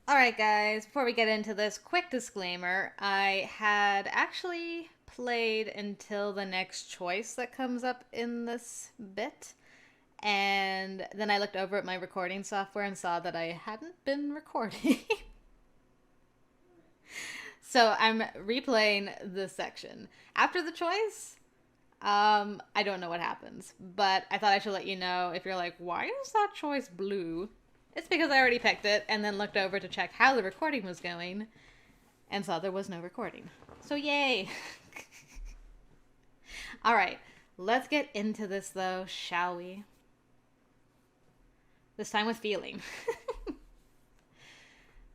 Alright guys, before we get into this, quick disclaimer. I had actually played until the next choice that comes up in this bit, and then I looked over at my recording software and saw that I hadn't been recording. So I'm replaying this section. After the choice, I don't know what happens, but I thought I should let you know if you're like, why is that choice blue? It's because I already picked it and then looked over to check how the recording was going and saw there was no recording. So yay! Alright, let's get into this though, shall we? This time with feeling.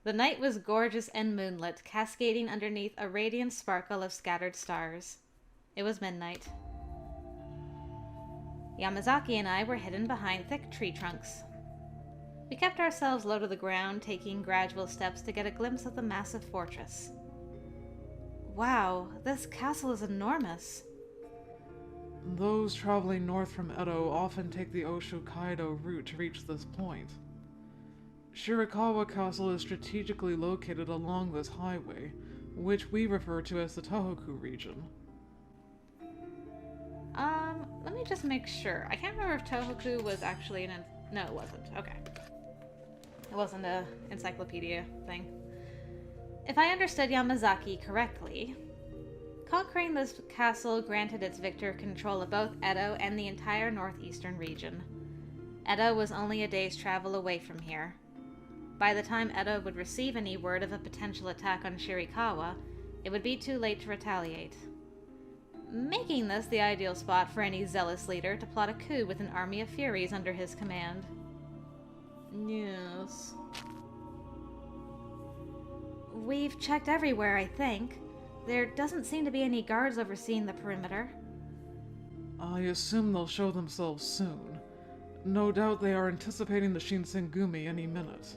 The night was gorgeous and moonlit, cascading underneath a radiant sparkle of scattered stars. It was midnight. Yamazaki and I were hidden behind thick tree trunks. We kept ourselves low to the ground, taking gradual steps to get a glimpse of the massive fortress. Wow, this castle is enormous. Those traveling north from Edo often take the Osho-Kaido route to reach this point. Shirakawa Castle is strategically located along this highway, which we refer to as the Tohoku region. Let me just make sure. I can't remember if Tohoku was actually no, it wasn't. Okay. It wasn't a encyclopedia thing. If I understood Yamazaki correctly, conquering this castle granted its victor control of both Edo and the entire northeastern region. Edo was only a day's travel away from here. By the time Edo would receive any word of a potential attack on Shirakawa, it would be too late to retaliate, making this the ideal spot for any zealous leader to plot a coup with an army of Furies under his command. Yes. We've checked everywhere, I think. There doesn't seem to be any guards overseeing the perimeter. I assume they'll show themselves soon. No doubt they are anticipating the Shinsengumi any minute.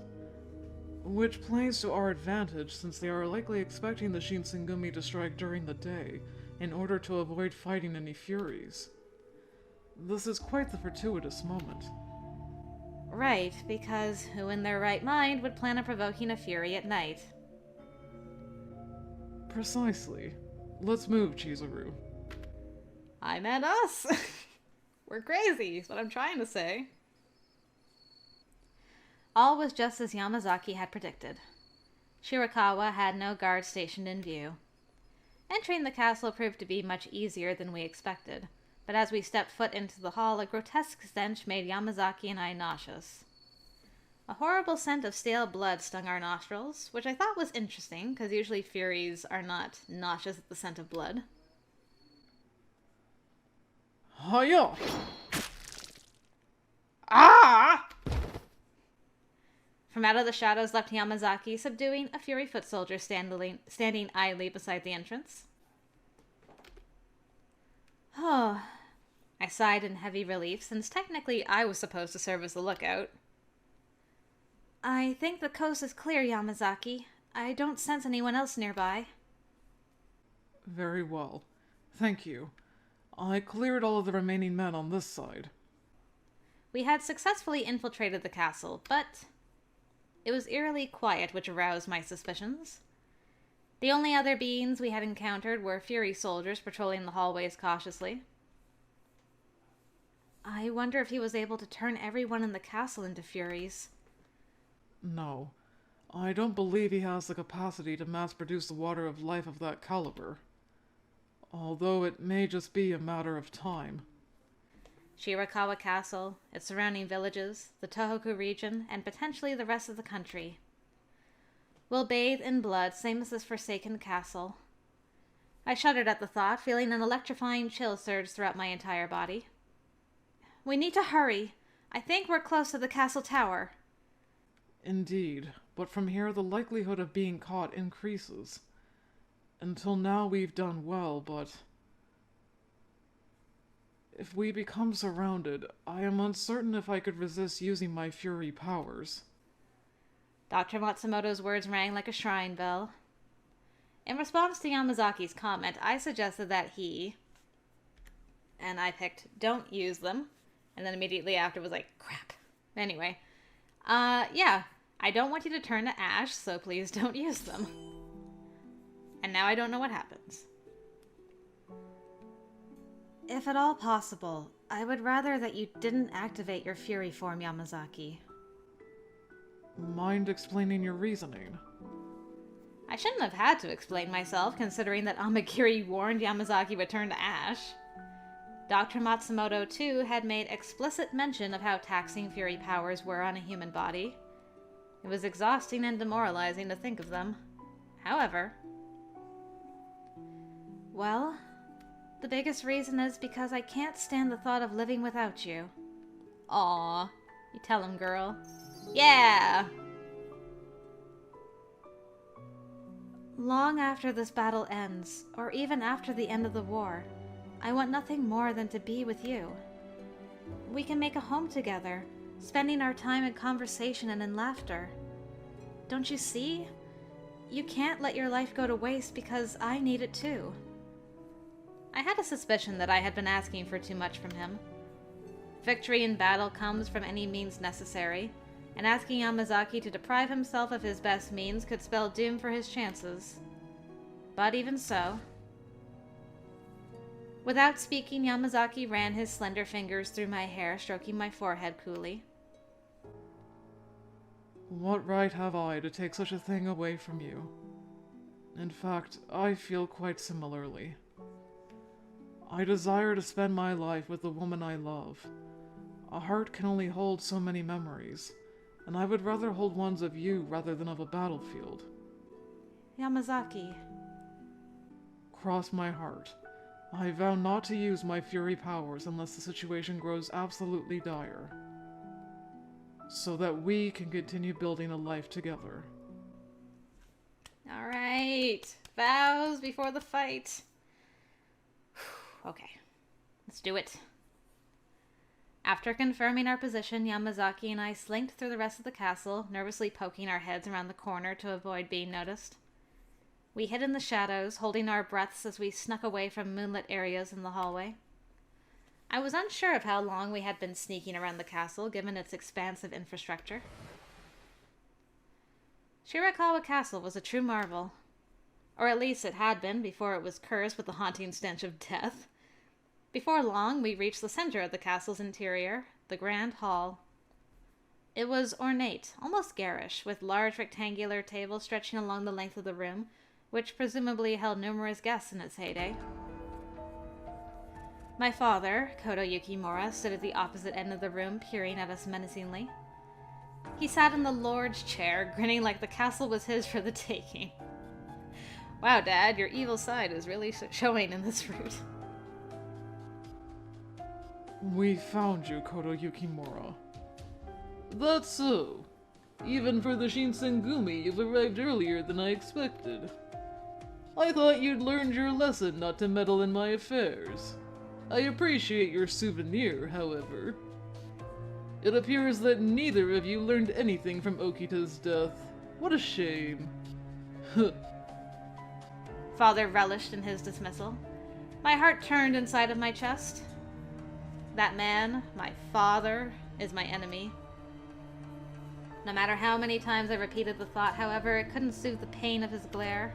Which plays to our advantage since they are likely expecting the Shinsengumi to strike during the day, in order to avoid fighting any Furies. This is quite the fortuitous moment. Right, because who in their right mind would plan on provoking a Fury at night? Precisely. Let's move, Chizuru. I meant us! We're crazy, is what I'm trying to say. All was just as Yamazaki had predicted. Shirakawa had no guards stationed in view. Entering the castle proved to be much easier than we expected, but as we stepped foot into the hall, a grotesque stench made Yamazaki and I nauseous. A horrible scent of stale blood stung our nostrils, which I thought was interesting, because usually Furies are not nauseous at the scent of blood. Hiya! Ah! From out of the shadows leapt Yamazaki, subduing a Fury foot soldier standing idly beside the entrance. Oh, I sighed in heavy relief, since technically I was supposed to serve as the lookout. I think the coast is clear, Yamazaki. I don't sense anyone else nearby. Very well. Thank you. I cleared all of the remaining men on this side. We had successfully infiltrated the castle, but it was eerily quiet, which aroused my suspicions. The only other beings we had encountered were Fury soldiers patrolling the hallways cautiously. I wonder if he was able to turn everyone in the castle into Furies. No. I don't believe he has the capacity to mass-produce the water of life of that caliber. Although it may just be a matter of time. Shirakawa Castle, its surrounding villages, the Tohoku region, and potentially the rest of the country will bathe in blood, same as this forsaken castle. I shuddered at the thought, feeling an electrifying chill surge throughout my entire body. We need to hurry. I think we're close to the castle tower. Indeed, but from here the likelihood of being caught increases. Until now we've done well, but if we become surrounded, I am uncertain if I could resist using my Fury powers. Dr. Matsumoto's words rang like a shrine bell. In response to Yamazaki's comment, I suggested that he, and I picked don't use them, and then immediately after was like, crap. Anyway, yeah, I don't want you to turn to ash, so please don't use them. And now I don't know what happens. If at all possible, I would rather that you didn't activate your fury form, Yamazaki. Mind explaining your reasoning? I shouldn't have had to explain myself, considering that Amakiri warned Yamazaki would turn to ash. Dr. Matsumoto, too, had made explicit mention of how taxing fury powers were on a human body. It was exhausting and demoralizing to think of them. However... well, the biggest reason is because I can't stand the thought of living without you. Aww. You tell him, girl. Yeah! Long after this battle ends, or even after the end of the war, I want nothing more than to be with you. We can make a home together, spending our time in conversation and in laughter. Don't you see? You can't let your life go to waste because I need it too. I had a suspicion that I had been asking for too much from him. Victory in battle comes from any means necessary, and asking Yamazaki to deprive himself of his best means could spell doom for his chances. But even so... Without speaking, Yamazaki ran his slender fingers through my hair, stroking my forehead coolly. What right have I to take such a thing away from you? In fact, I feel quite similarly. I desire to spend my life with the woman I love. A heart can only hold so many memories, and I would rather hold ones of you rather than of a battlefield. Yamazaki. Cross my heart. I vow not to use my fury powers unless the situation grows absolutely dire, so that we can continue building a life together. Alright. Vows before the fight. Okay. Let's do it. After confirming our position, Yamazaki and I slinked through the rest of the castle, nervously poking our heads around the corner to avoid being noticed. We hid in the shadows, holding our breaths as we snuck away from moonlit areas in the hallway. I was unsure of how long we had been sneaking around the castle, given its expansive infrastructure. Shirakawa Castle was a true marvel. Or at least it had been before it was cursed with the haunting stench of death. Before long, we reached the center of the castle's interior, the Grand Hall. It was ornate, almost garish, with large rectangular tables stretching along the length of the room, which presumably held numerous guests in its heyday. My father, Kodo Yukimura, stood at the opposite end of the room, peering at us menacingly. He sat in the Lord's chair, grinning like the castle was his for the taking. Wow, Dad, your evil side is really showing in this fruit. We found you, Kodo Yukimura. That's so. Even for the Shinsengumi, you've arrived earlier than I expected. I thought you'd learned your lesson not to meddle in my affairs. I appreciate your souvenir, however. It appears that neither of you learned anything from Okita's death. What a shame. Father relished in his dismissal. My heart turned inside of my chest. That man, my father, is my enemy. No matter how many times I repeated the thought, however, it couldn't soothe the pain of his glare.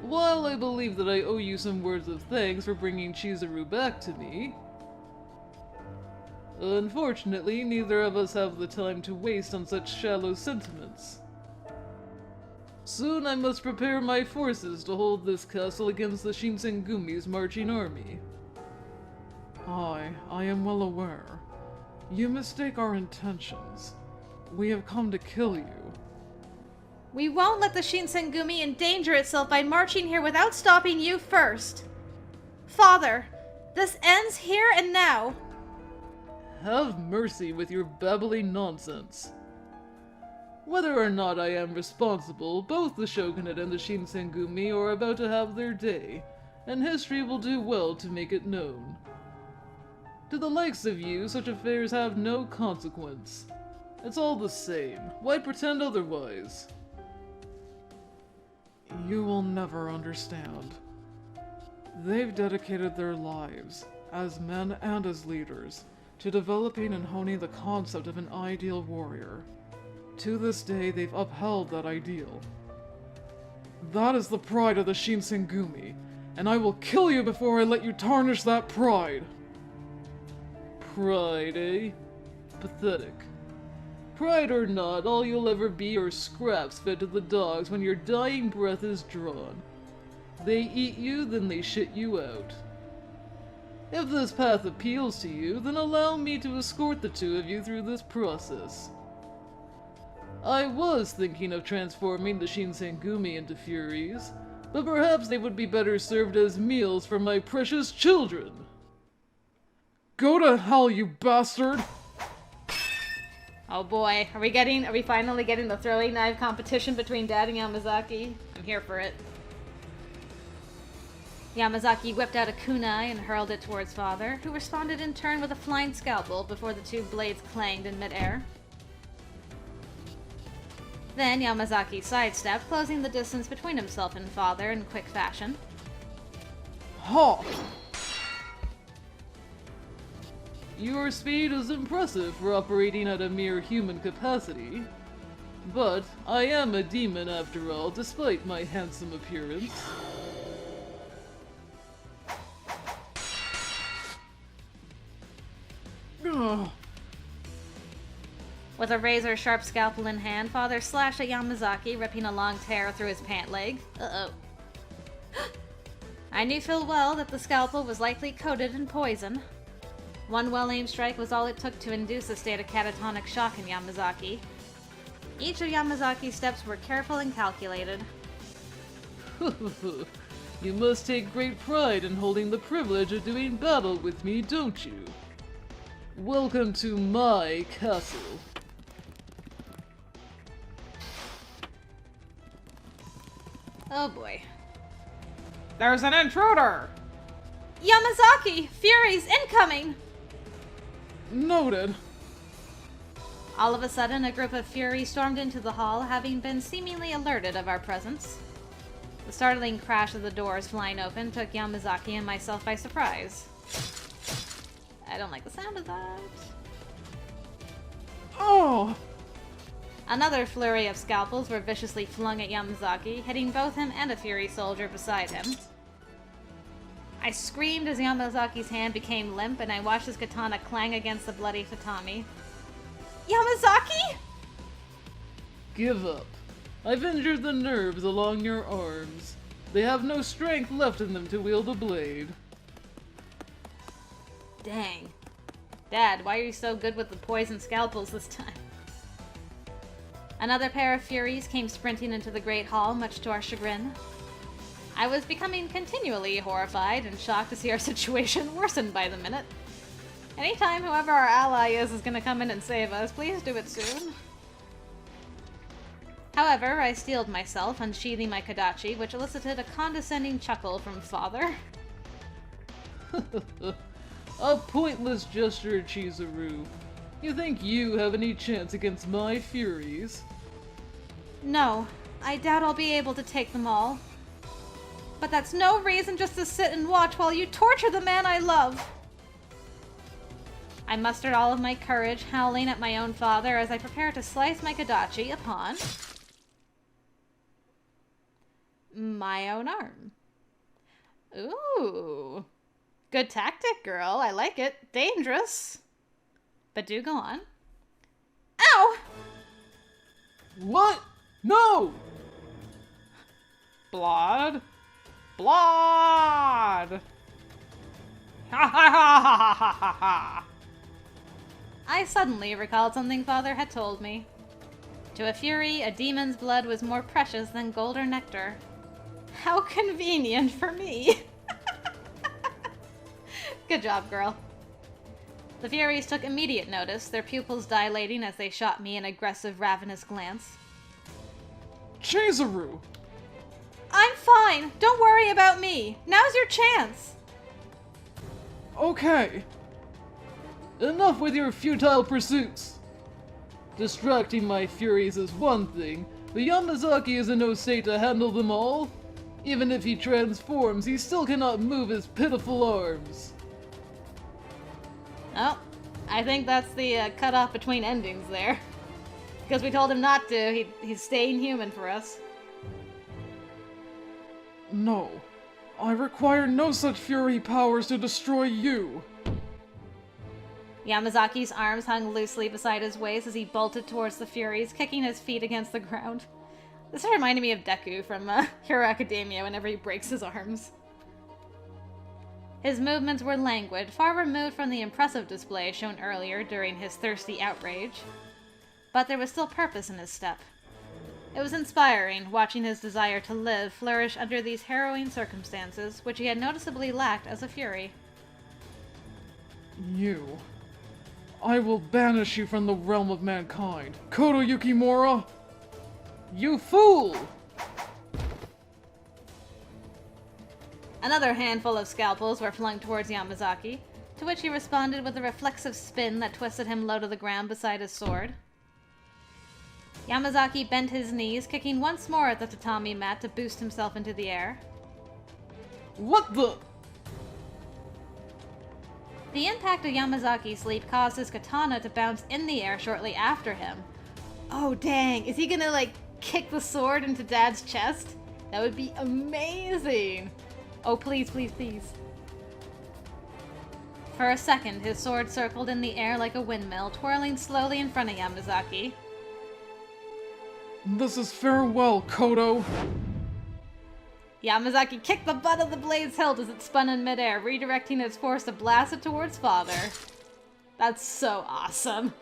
While I believe that I owe you some words of thanks for bringing Chizuru back to me, unfortunately, neither of us have the time to waste on such shallow sentiments. Soon I must prepare my forces to hold this castle against the Shinsengumi's marching army. I am well aware. You mistake our intentions. We have come to kill you. We won't let the Shinsengumi endanger itself by marching here without stopping you first. Father, this ends here and now. Have mercy with your babbling nonsense. Whether or not I am responsible, both the Shogunate and the Shinsengumi are about to have their day, and history will do well to make it known. To the likes of you, such affairs have no consequence. It's all the same. Why pretend otherwise? You will never understand. They've dedicated their lives, as men and as leaders, to developing and honing the concept of an ideal warrior. To this day, they've upheld that ideal. That is the pride of the Shinsengumi, and I will kill you before I let you tarnish that pride. Pride, eh? Pathetic. Pride or not, all you'll ever be are scraps fed to the dogs when your dying breath is drawn. They eat you, then they shit you out. If this path appeals to you, then allow me to escort the two of you through this process. I was thinking of transforming the Shinsengumi into Furies, but perhaps they would be better served as meals for my precious children. Go to hell, you bastard! Oh boy, are we finally getting the throwing knife competition between Dad and Yamazaki? I'm here for it. Yamazaki whipped out a kunai and hurled it towards Father, who responded in turn with a flying scalpel before the two blades clanged in midair. Then Yamazaki sidestepped, closing the distance between himself and Father in quick fashion. Ha! Your speed is impressive for operating at a mere human capacity. But I am a demon after all, despite my handsome appearance. Ugh. With a razor-sharp scalpel in hand, Father slashed at Yamazaki, ripping a long tear through his pant leg. Uh-oh. I knew full well that the scalpel was likely coated in poison. One well-aimed strike was all it took to induce a state of catatonic shock in Yamazaki. Each of Yamazaki's steps were careful and calculated. You must take great pride in holding the privilege of doing battle with me, don't you? Welcome to my castle. Oh boy. There's an intruder! Yamazaki! Furies incoming! Noted. All of a sudden, a group of Furies stormed into the hall, having been seemingly alerted of our presence. The startling crash of the doors flying open took Yamazaki and myself by surprise. I don't like the sound of that. Oh! Another flurry of scalpels were viciously flung at Yamazaki, hitting both him and a Fury soldier beside him. I screamed as Yamazaki's hand became limp, and I watched his katana clang against the bloody tatami. Yamazaki?! Give up. I've injured the nerves along your arms. They have no strength left in them to wield a blade. Dang. Dad, why are you so good with the poison scalpels this time? Another pair of Furies came sprinting into the Great Hall, much to our chagrin. I was becoming continually horrified and shocked to see our situation worsen by the minute. Anytime whoever our ally is gonna come in and save us, please do it soon. However, I steeled myself, unsheathing my Kodachi, which elicited a condescending chuckle from Father. A pointless gesture, Chizuru. You think you have any chance against my Furies? No, I doubt I'll be able to take them all. But that's no reason just to sit and watch while you torture the man I love. I mustered all of my courage, howling at my own father as I prepared to slice my Kodachi upon my own arm. Ooh. Good tactic, girl. I like it. Dangerous. But do go on. Ow! What? No! Blood? Blood! Ha ha ha ha ha ha ha! I suddenly recalled something Father had told me. To a Fury, a demon's blood was more precious than gold or nectar. How convenient for me! Good job, girl. The Furies took immediate notice, their pupils dilating as they shot me an aggressive, ravenous glance. Chizuru! I'm fine! Don't worry about me! Now's your chance! Okay. Enough with your futile pursuits! Distracting my Furies is one thing, but Yamazaki is in no state to handle them all. Even if he transforms, he still cannot move his pitiful arms. Oh, I think that's the cutoff between endings there. Because we told him not to. He's staying human for us. No. I require no such fury powers to destroy you. Yamazaki's arms hung loosely beside his waist as he bolted towards the Furies, kicking his feet against the ground. This reminded me of Deku from Hero Academia whenever he breaks his arms. His movements were languid, far removed from the impressive display shown earlier during his thirsty outrage. But there was still purpose in his step. It was inspiring, watching his desire to live flourish under these harrowing circumstances, which he had noticeably lacked as a Fury. You. I will banish you from the realm of mankind. Kodo Yukimura! You fool! Another handful of scalpels were flung towards Yamazaki, to which he responded with a reflexive spin that twisted him low to the ground beside his sword. Yamazaki bent his knees, kicking once more at the tatami mat to boost himself into the air. What the? The impact of Yamazaki's leap caused his katana to bounce in the air shortly after him. Oh dang, is he gonna like kick the sword into Dad's chest? That would be amazing! Oh please, please, please. For a second, his sword circled in the air like a windmill, twirling slowly in front of Yamazaki. This is farewell, Kodo! Yamazaki kicked the butt of the blade's hilt as it spun in midair, redirecting its force to blast it towards Father. That's so awesome.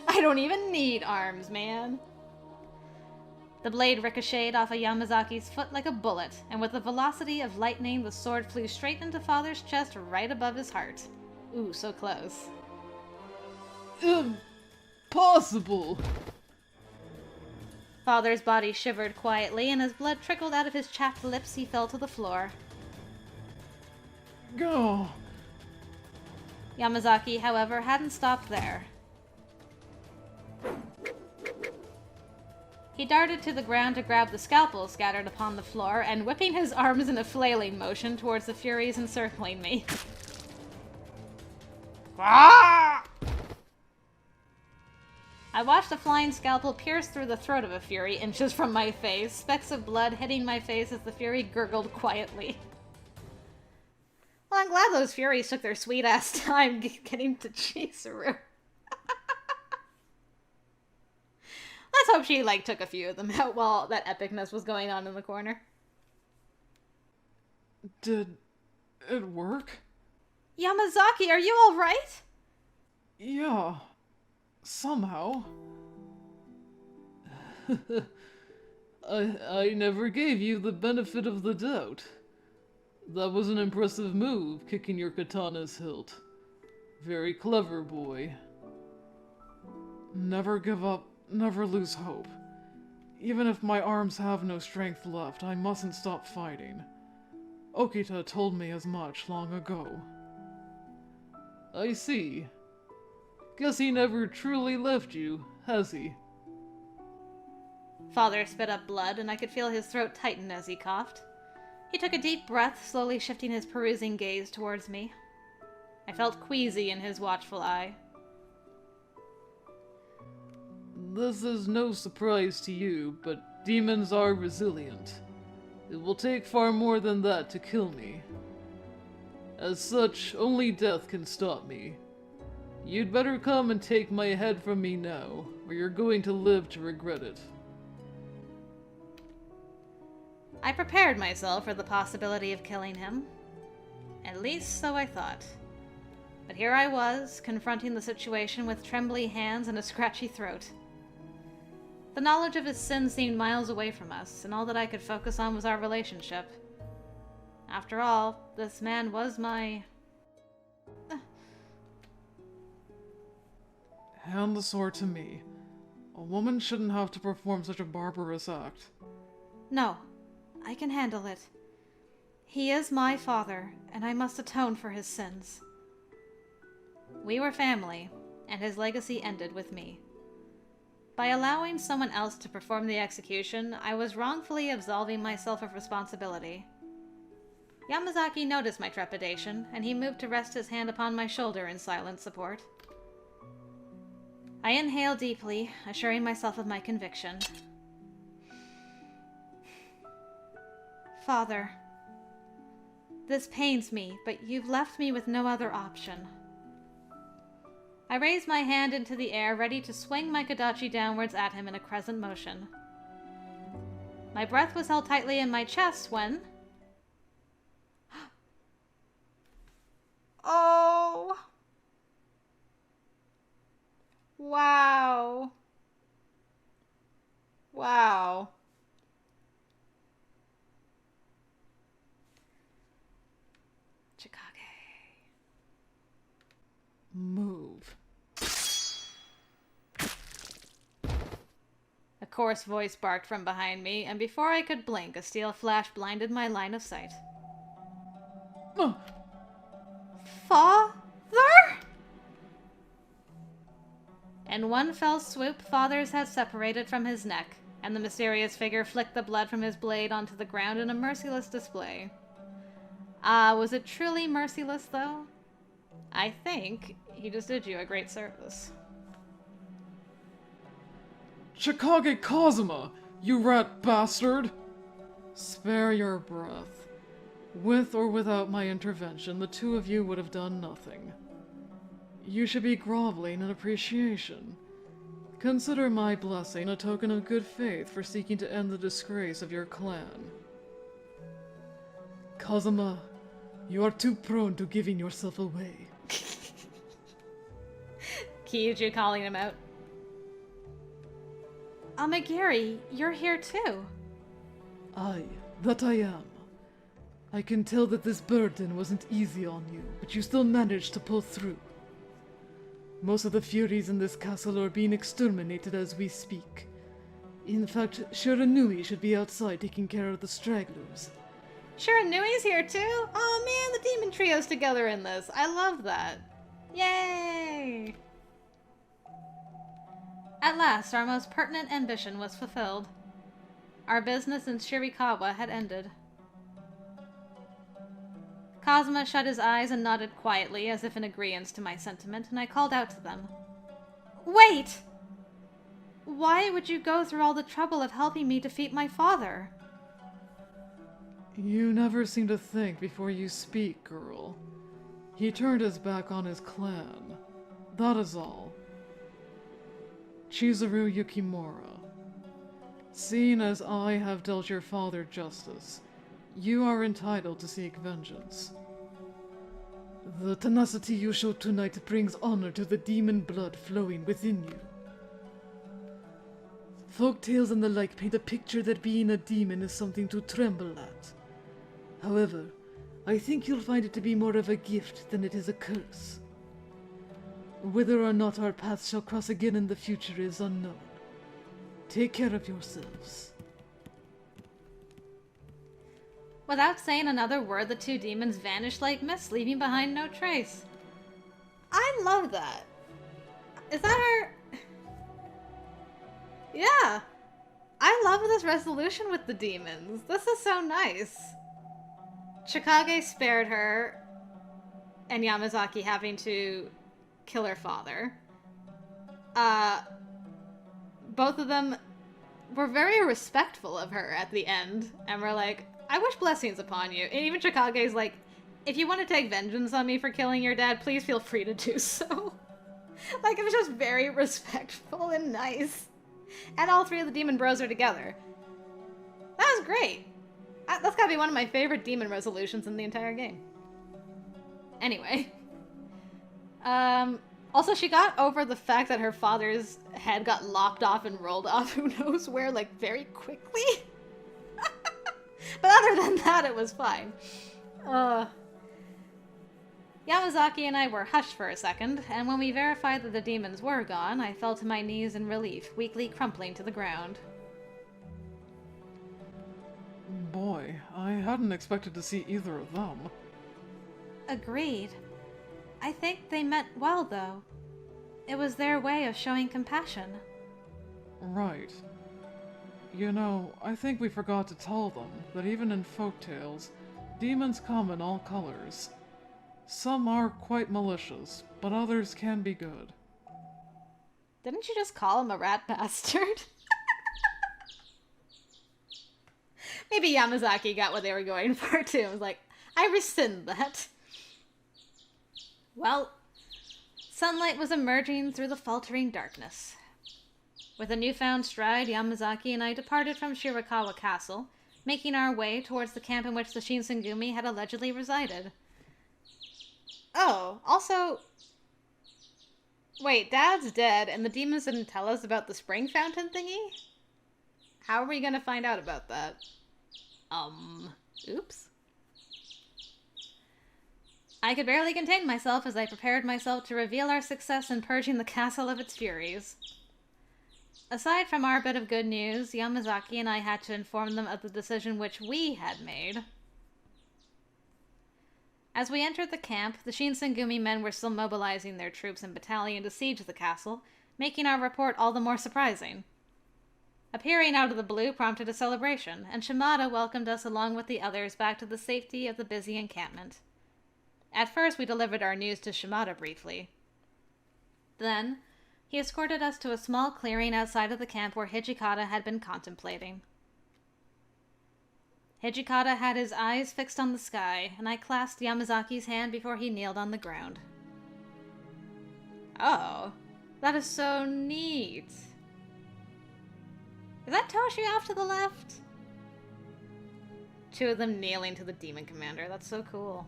I don't even need arms, man. The blade ricocheted off of Yamazaki's foot like a bullet, and with the velocity of lightning, the sword flew straight into Father's chest right above his heart. Ooh, so close. Impossible! Father's body shivered quietly, and as blood trickled out of his chapped lips, he fell to the floor. Go. Yamazaki, however, hadn't stopped there. He darted to the ground to grab the scalpel scattered upon the floor, and whipping his arms in a flailing motion towards the Furies encircling me. Ah! I watched the flying scalpel pierce through the throat of a Fury inches from my face, specks of blood hitting my face as the Fury gurgled quietly. Well, I'm glad those Furies took their sweet-ass time getting to Chizuru. Let's hope she, like, took a few of them out while that epicness was going on in the corner. Did it work? Yamazaki, are you alright? Yeah. Somehow. I never gave you the benefit of the doubt. That was an impressive move, kicking your katana's hilt. Very clever, boy. Never give up, never lose hope. Even if my arms have no strength left, I mustn't stop fighting. Okita told me as much long ago. I see. Guess he never truly left you, has he? Father spit up blood, and I could feel his throat tighten as he coughed. He took a deep breath, slowly shifting his perusing gaze towards me. I felt queasy in his watchful eye. This is no surprise to you, but demons are resilient. It will take far more than that to kill me. As such, only death can stop me. You'd better come and take my head from me now, or you're going to live to regret it. I prepared myself for the possibility of killing him. At least so I thought. But here I was, confronting the situation with trembly hands and a scratchy throat. The knowledge of his sin seemed miles away from us, and all that I could focus on was our relationship. After all, this man was my... Hand the sword to me. A woman shouldn't have to perform such a barbarous act. No, I can handle it. He is my father, and I must atone for his sins. We were family, and his legacy ended with me. By allowing someone else to perform the execution, I was wrongfully absolving myself of responsibility. Yamazaki noticed my trepidation, and he moved to rest his hand upon my shoulder in silent support. I inhale deeply, assuring myself of my conviction. Father, this pains me, but you've left me with no other option. I raise my hand into the air, ready to swing my kodachi downwards at him in a crescent motion. My breath was held tightly in my chest when... Oh! Wow. Wow. Chikage. Move. A coarse voice barked from behind me, and before I could blink, a steel flash blinded my line of sight. Father? In one fell swoop, Father's head separated from his neck, and the mysterious figure flicked the blood from his blade onto the ground in a merciless display. Was it truly merciless, though? I think he just did you a great service. Chikage Kazuma, you rat bastard! Spare your breath. With or without my intervention, the two of you would have done nothing. You should be groveling in appreciation. Consider my blessing a token of good faith for seeking to end the disgrace of your clan. Kazuma, you are too prone to giving yourself away. Kyuju calling him out. Amagiri, you're here too. Aye, that I am. I can tell that this burden wasn't easy on you, but you still managed to pull through. Most of the Furies in this castle are being exterminated as we speak. In fact, Shiranui should be outside taking care of the stragglers. Shiranui's here too? Oh man, the demon trio's together in this. I love that. Yay! At last, our most pertinent ambition was fulfilled. Our business in Shirikawa had ended. Kazuma shut his eyes and nodded quietly, as if in agreeance to my sentiment, and I called out to them. Wait! Why would you go through all the trouble of helping me defeat my father? You never seem to think before you speak, girl. He turned his back on his clan. That is all. Chizuru Yukimura. Seeing as I have dealt your father justice, you are entitled to seek vengeance. The tenacity you showed tonight brings honor to the demon blood flowing within you. Folktales and the like paint a picture that being a demon is something to tremble at. However, I think you'll find it to be more of a gift than it is a curse. Whether or not our paths shall cross again in the future is unknown. Take care of yourselves. Without saying another word, the two demons vanished like mist, leaving behind no trace. I love that. Is that our... Yeah. I love this resolution with the demons. This is so nice. Chikage spared her, and Yamazaki having to kill her father. Both of them were very respectful of her at the end, and were like, I wish blessings upon you. And even Chikage's like, if you want to take vengeance on me for killing your dad, please feel free to do so. Like, it was just very respectful and nice. And all three of the demon bros are together. That was great. That's gotta be one of my favorite demon resolutions in the entire game. Anyway. Also, she got over the fact that her father's head got lopped off and rolled off who knows where, like, very quickly. But other than that, it was fine. Yamazaki and I were hushed for a second, and when we verified that the demons were gone, I fell to my knees in relief, weakly crumpling to the ground. Boy, I hadn't expected to see either of them. Agreed. I think they meant well, though. It was their way of showing compassion. Right. You know, I think we forgot to tell them that even in folktales, demons come in all colors. Some are quite malicious, but others can be good. Didn't you just call him a rat bastard? Maybe Yamazaki got what they were going for, too. I was like, I rescind that. Well, sunlight was emerging through the faltering darkness. With a newfound stride, Yamazaki and I departed from Shirakawa Castle, making our way towards the camp in which the Shinsengumi had allegedly resided. Oh, also... Wait, Dad's dead, and the demons didn't tell us about the spring fountain thingy? How are we gonna find out about that? Oops. I could barely contain myself as I prepared myself to reveal our success in purging the castle of its furies. Aside from our bit of good news, Yamazaki and I had to inform them of the decision which we had made. As we entered the camp, the Shinsengumi men were still mobilizing their troops and battalion to siege the castle, making our report all the more surprising. Appearing out of the blue prompted a celebration, and Shimada welcomed us along with the others back to the safety of the busy encampment. At first, we delivered our news to Shimada briefly. Then, he escorted us to a small clearing outside of the camp where Hijikata had been contemplating. Hijikata had his eyes fixed on the sky, and I clasped Yamazaki's hand before he kneeled on the ground. Oh, that is so neat. Is that Toshi off to the left? Two of them kneeling to the demon commander. That's so cool.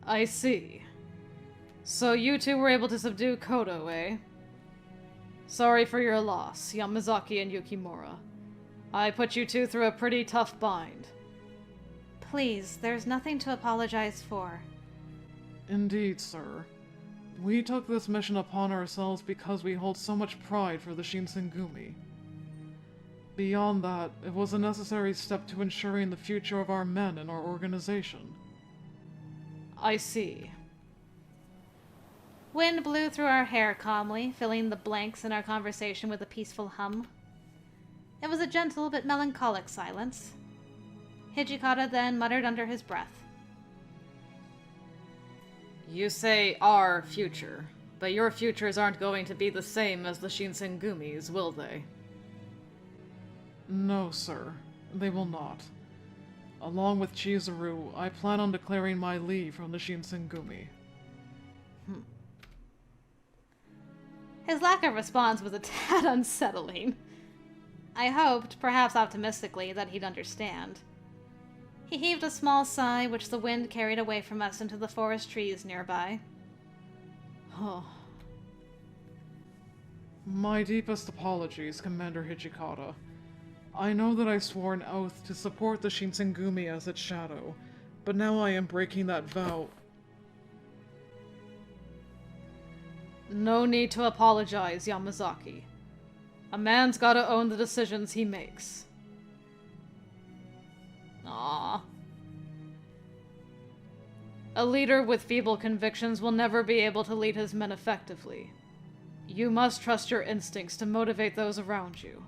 I see. So you two were able to subdue Kodo, eh? Sorry for your loss, Yamazaki and Yukimura. I put you two through a pretty tough bind. Please, there's nothing to apologize for. Indeed, sir. We took this mission upon ourselves because we hold so much pride for the Shinsengumi. Beyond that, it was a necessary step to ensuring the future of our men and our organization. I see. Wind blew through our hair calmly, filling the blanks in our conversation with a peaceful hum. It was a gentle but melancholic silence. Hijikata then muttered under his breath. You say our future, but your futures aren't going to be the same as the Shinsengumi's, will they? No, sir. They will not. Along with Chizuru, I plan on declaring my leave from the Shinsengumi. His lack of response was a tad unsettling. I hoped, perhaps optimistically, that he'd understand. He heaved a small sigh, which the wind carried away from us into the forest trees nearby. Huh. My deepest apologies, Commander Hijikata. I know that I swore an oath to support the Shinsengumi as its shadow, but now I am breaking that vow. No need to apologize, Yamazaki. A man's gotta own the decisions he makes. Ah. A leader with feeble convictions will never be able to lead his men effectively. You must trust your instincts to motivate those around you.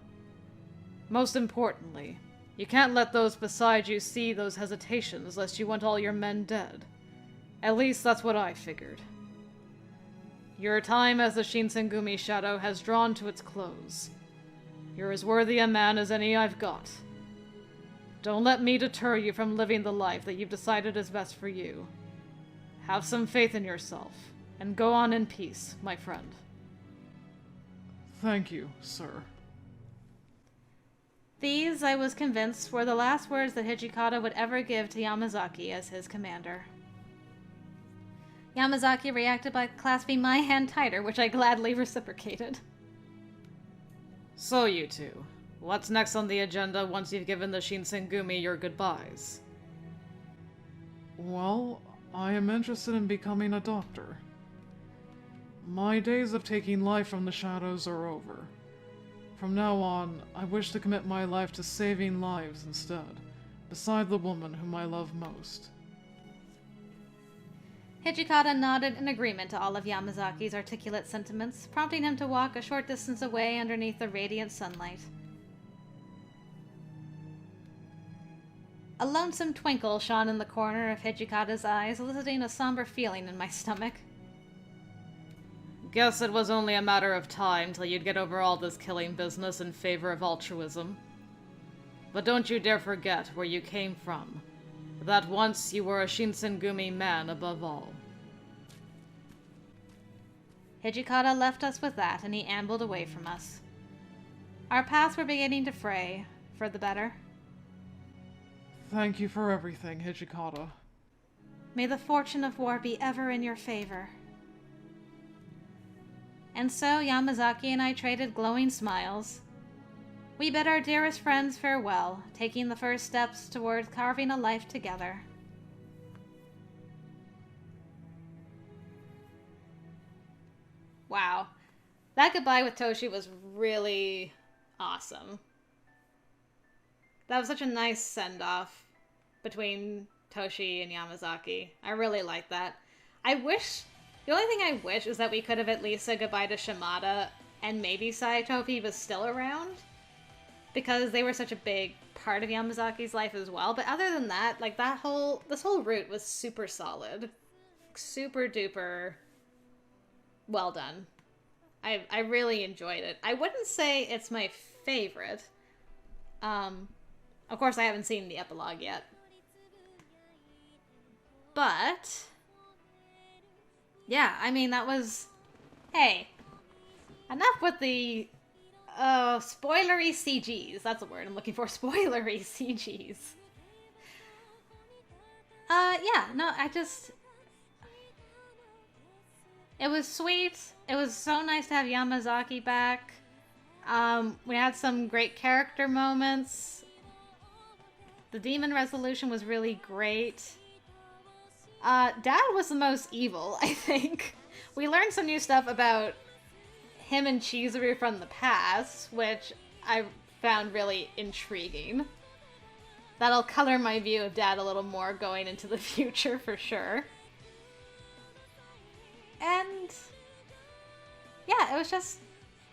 Most importantly, you can't let those beside you see those hesitations lest you want all your men dead. At least that's what I figured. Your time as the Shinsengumi shadow has drawn to its close. You're as worthy a man as any I've got. Don't let me deter you from living the life that you've decided is best for you. Have some faith in yourself, and go on in peace, my friend. Thank you, sir. These, I was convinced, were the last words that Hijikata would ever give to Yamazaki as his commander. Yamazaki reacted by clasping my hand tighter, which I gladly reciprocated. So you two, what's next on the agenda once you've given the Shinsengumi your goodbyes? Well, I am interested in becoming a doctor. My days of taking life from the shadows are over. From now on, I wish to commit my life to saving lives instead, beside the woman whom I love most. Hijikata nodded in agreement to all of Yamazaki's articulate sentiments, prompting him to walk a short distance away underneath the radiant sunlight. A lonesome twinkle shone in the corner of Hijikata's eyes, eliciting a somber feeling in my stomach. Guess it was only a matter of time till you'd get over all this killing business in favor of altruism. But don't you dare forget where you came from. That once you were a Shinsengumi man above all. Hijikata left us with that, and he ambled away from us. Our paths were beginning to fray, for the better. Thank you for everything, Hijikata. May the fortune of war be ever in your favor. And so Yamazaki and I traded glowing smiles. We bid our dearest friends farewell, taking the first steps towards carving a life together. Wow. That goodbye with Toshi was really awesome. That was such a nice send-off between Toshi and Yamazaki. I really like that. The only thing I wish is that we could have at least said goodbye to Shimada and maybe Saitopi was still around, because they were such a big part of Yamazaki's life as well. But other than that, like this whole route was super solid. Super duper well done. I really enjoyed it. I wouldn't say it's my favorite. Of course I haven't seen the epilogue yet. But yeah, I mean, that was... Hey, enough with the spoilery CGs. That's the word I'm looking for. Spoilery CGs. Yeah, no, it was sweet. It was so nice to have Yamazaki back. We had some great character moments. The demon resolution was really great. Dad was the most evil, I think. We learned some new stuff about him and Chizuru from the past, which I found really intriguing. That'll color my view of Dad a little more going into the future, for sure. And yeah, it was just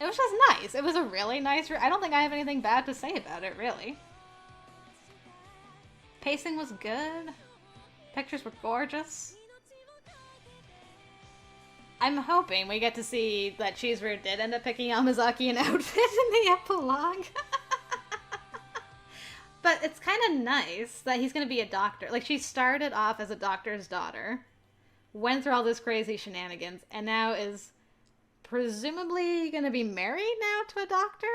nice. It was a really nice... I don't think I have anything bad to say about it, really. Pacing was good. Pictures were gorgeous. I'm hoping we get to see that Chizuru did end up picking Yamazaki an outfit in the epilogue. But it's kind of nice that he's going to be a doctor. Like, she started off as a doctor's daughter, went through all this crazy shenanigans, and now is presumably going to be married now to a doctor?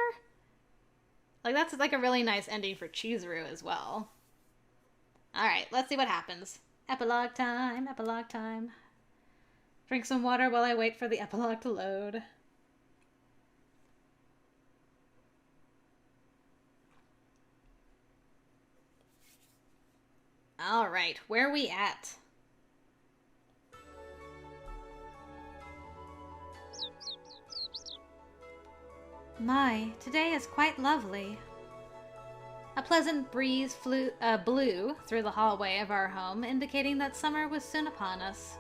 Like, that's like a really nice ending for Chizuru as well. Alright, let's see what happens. Epilogue time, epilogue time. Drink some water while I wait for the epilogue to load. Alright, where are we at? My, today is quite lovely. A pleasant breeze blew through the hallway of our home, indicating that summer was soon upon us.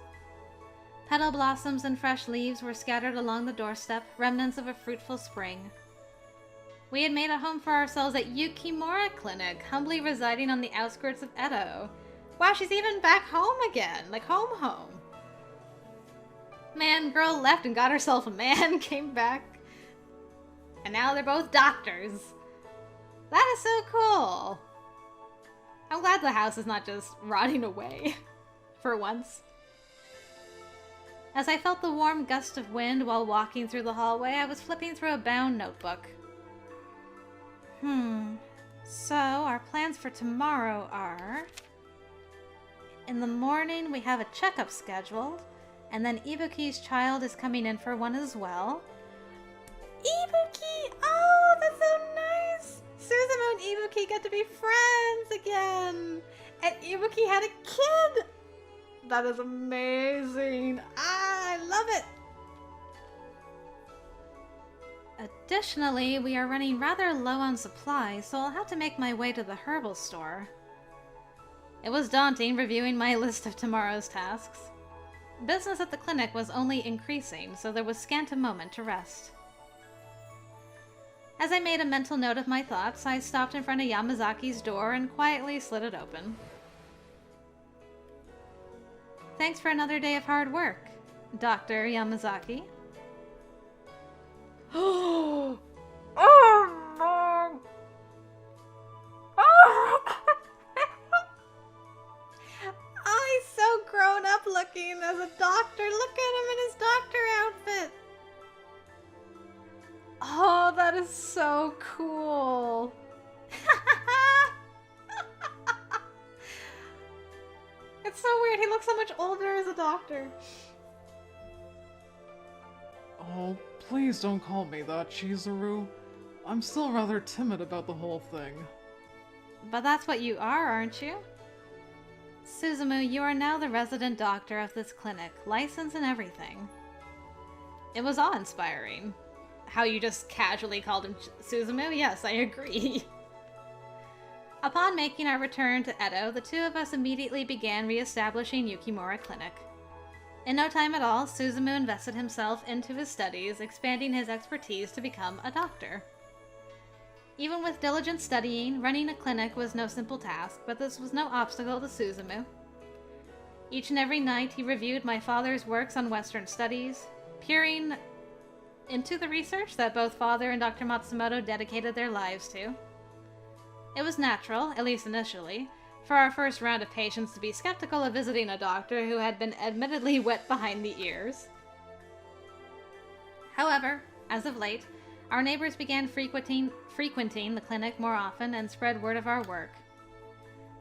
Petal blossoms and fresh leaves were scattered along the doorstep, remnants of a fruitful spring. We had made a home for ourselves at Yukimura Clinic, humbly residing on the outskirts of Edo. Wow, she's even back home again, like home. Man, girl left and got herself a man, came back, and now they're both doctors. That is so cool. I'm glad the house is not just rotting away, for once. As I felt the warm gust of wind while walking through the hallway, I was flipping through a bound notebook. So our plans for tomorrow are... In the morning, we have a checkup scheduled, and then Ibuki's child is coming in for one as well. Ibuki! Oh, that's so nice! Suzumu and Ibuki get to be friends again! And Ibuki had a kid! That is amazing! I love it! Additionally, we are running rather low on supplies, so I'll have to make my way to the herbal store. It was daunting reviewing my list of tomorrow's tasks. Business at the clinic was only increasing, so there was scant a moment to rest. As I made a mental note of my thoughts, I stopped in front of Yamazaki's door and quietly slid it open. Thanks for another day of hard work, Dr. Yamazaki. Oh no! Oh! Oh, he's so grown up looking as a doctor. Look at him in his doctor outfit. Oh, that is so cool. It's so weird. He looks so much older as a doctor. Oh, please don't call me that, Chizuru. I'm still rather timid about the whole thing. But that's what you are, aren't you? SUSUMU, you are now the resident doctor of this clinic, license and everything. It was awe-inspiring. How you just casually called him SUSUMU? Yes, I agree. Upon making our return to Edo, the two of us immediately began re-establishing Yukimura Clinic. In no time at all, SUSUMU invested himself into his studies, expanding his expertise to become a doctor. Even with diligent studying, running a clinic was no simple task, but this was no obstacle to SUSUMU. Each and every night he reviewed my father's works on Western studies, peering into the research that both father and Dr. Matsumoto dedicated their lives to. It was natural, at least initially, for our first round of patients to be skeptical of visiting a doctor who had been admittedly wet behind the ears. However, as of late, our neighbors began frequenting the clinic more often and spread word of our work.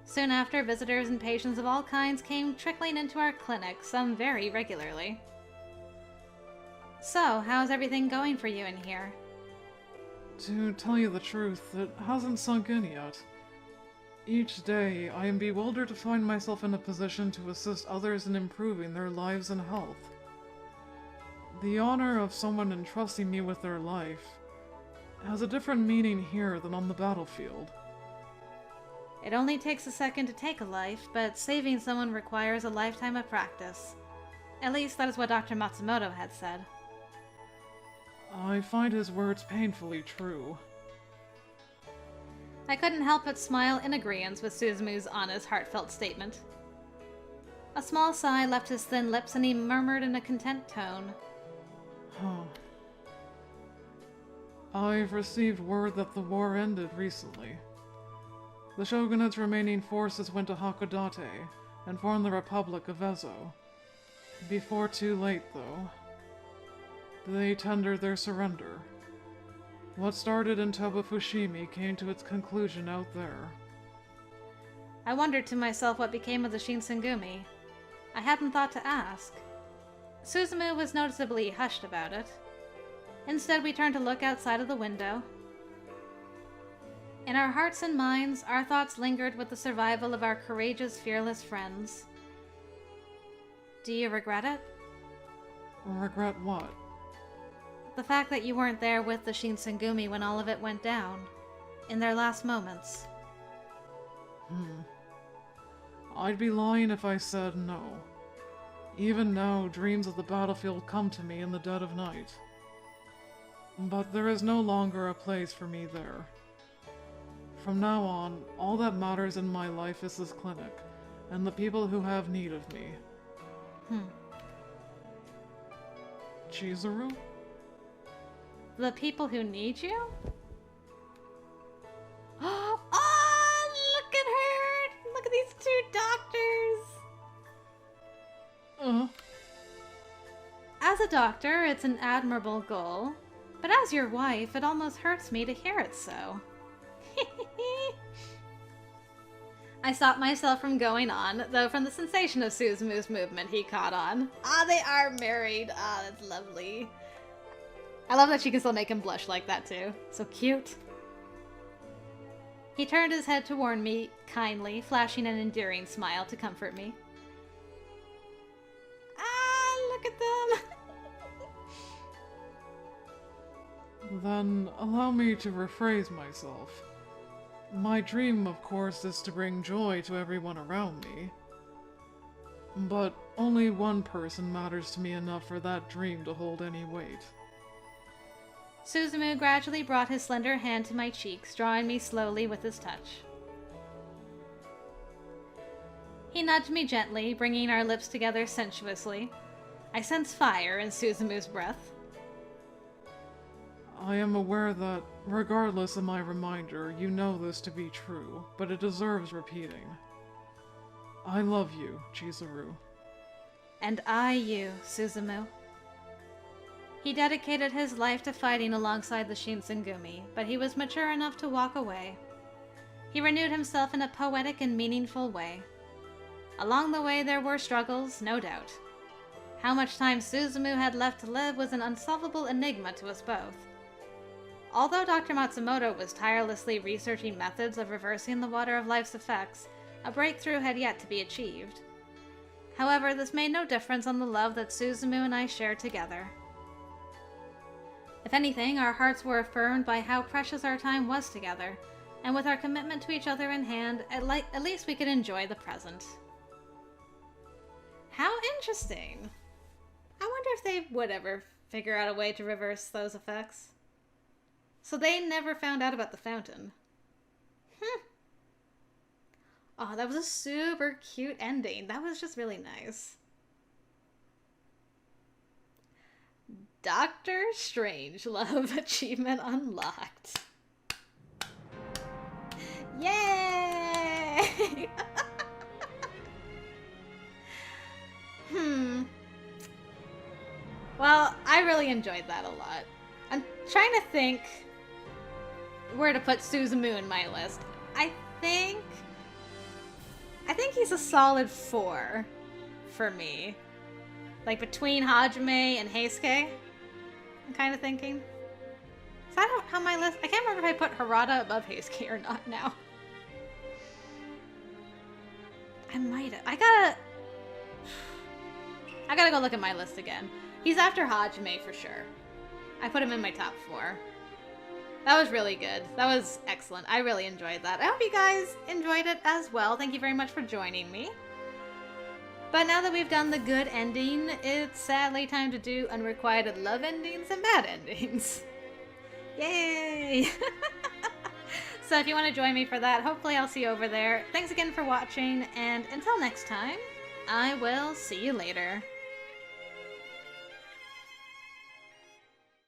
Soon after, visitors and patients of all kinds came trickling into our clinic, some very regularly. So, how's everything going for you in here? To tell you the truth, it hasn't sunk in yet. Each day, I am bewildered to find myself in a position to assist others in improving their lives and health. The honor of someone entrusting me with their life has a different meaning here than on the battlefield. It only takes a second to take a life, but saving someone requires a lifetime of practice. At least that is what Dr. Matsumoto had said. I find his words painfully true. I couldn't help but smile in agreeance with SUSUMU's honest, heartfelt statement. A small sigh left his thin lips and he murmured in a content tone. I've received word that the war ended recently. The shogunate's remaining forces went to Hakodate and formed the Republic of Ezo. Before too late, though. They tendered their surrender. What started in Toba-Fushimi came to its conclusion out there. I wondered to myself what became of the Shinsengumi. I hadn't thought to ask. SUSUMU was noticeably hushed about it. Instead, we turned to look outside of the window. In our hearts and minds, our thoughts lingered with the survival of our courageous, fearless friends. Do you regret it? Regret what? The fact that you weren't there with the Shinsengumi when all of it went down, in their last moments. I'd be lying if I said no. Even now, dreams of the battlefield come to me in the dead of night. But there is no longer a place for me there. From now on, all that matters in my life is this clinic, and the people who have need of me. Chizuru? The people who need you? Oh, look at her! Look at these two doctors! As a doctor, it's an admirable goal, but as your wife, it almost hurts me to hear it so. I stopped myself from going on, though from the sensation of SUSUMU's movement he caught on. Ah, they are married. Ah, that's lovely. I love that she can still make him blush like that too. So cute. He turned his head toward me kindly, flashing an endearing smile to comfort me. Ah, look at them. Then allow me to rephrase myself. My dream, of course, is to bring joy to everyone around me. But only one person matters to me enough for that dream to hold any weight. SUSUMU gradually brought his slender hand to my cheeks, drawing me slowly with his touch. He nudged me gently, bringing our lips together sensuously. I sensed fire in SUSUMU's breath. I am aware that, regardless of my reminder, you know this to be true, but it deserves repeating. I love you, Chizuru. And I you, SUSUMU. He dedicated his life to fighting alongside the Shinsengumi, but he was mature enough to walk away. He renewed himself in a poetic and meaningful way. Along the way there were struggles, no doubt. How much time SUSUMU had left to live was an unsolvable enigma to us both. Although Dr. Matsumoto was tirelessly researching methods of reversing the water of life's effects, a breakthrough had yet to be achieved. However, this made no difference on the love that SUSUMU and I shared together. If anything, our hearts were affirmed by how precious our time was together, and with our commitment to each other in hand, at least we could enjoy the present. How interesting! I wonder if they would ever figure out a way to reverse those effects. So they never found out about the fountain. Oh, that was a super cute ending. That was just really nice. Doctor Strangelove achievement unlocked. Yay! Well, I really enjoyed that a lot. I'm trying to think where to put SUSUMU in my list. I think he's a solid 4 for me. Like between Hajime and Heisuke, I'm kind of thinking. Is that how my list? I can't remember if I put Harada above Heisuke or not now. I might have. I gotta go look at my list again. He's after Hajime for sure. I put him in my top 4. That was really good. That was excellent. I really enjoyed that. I hope you guys enjoyed it as well. Thank you very much for joining me. But now that we've done the good ending, it's sadly time to do unrequited love endings and bad endings. Yay! So if you want to join me for that, hopefully I'll see you over there. Thanks again for watching, and until next time, I will see you later.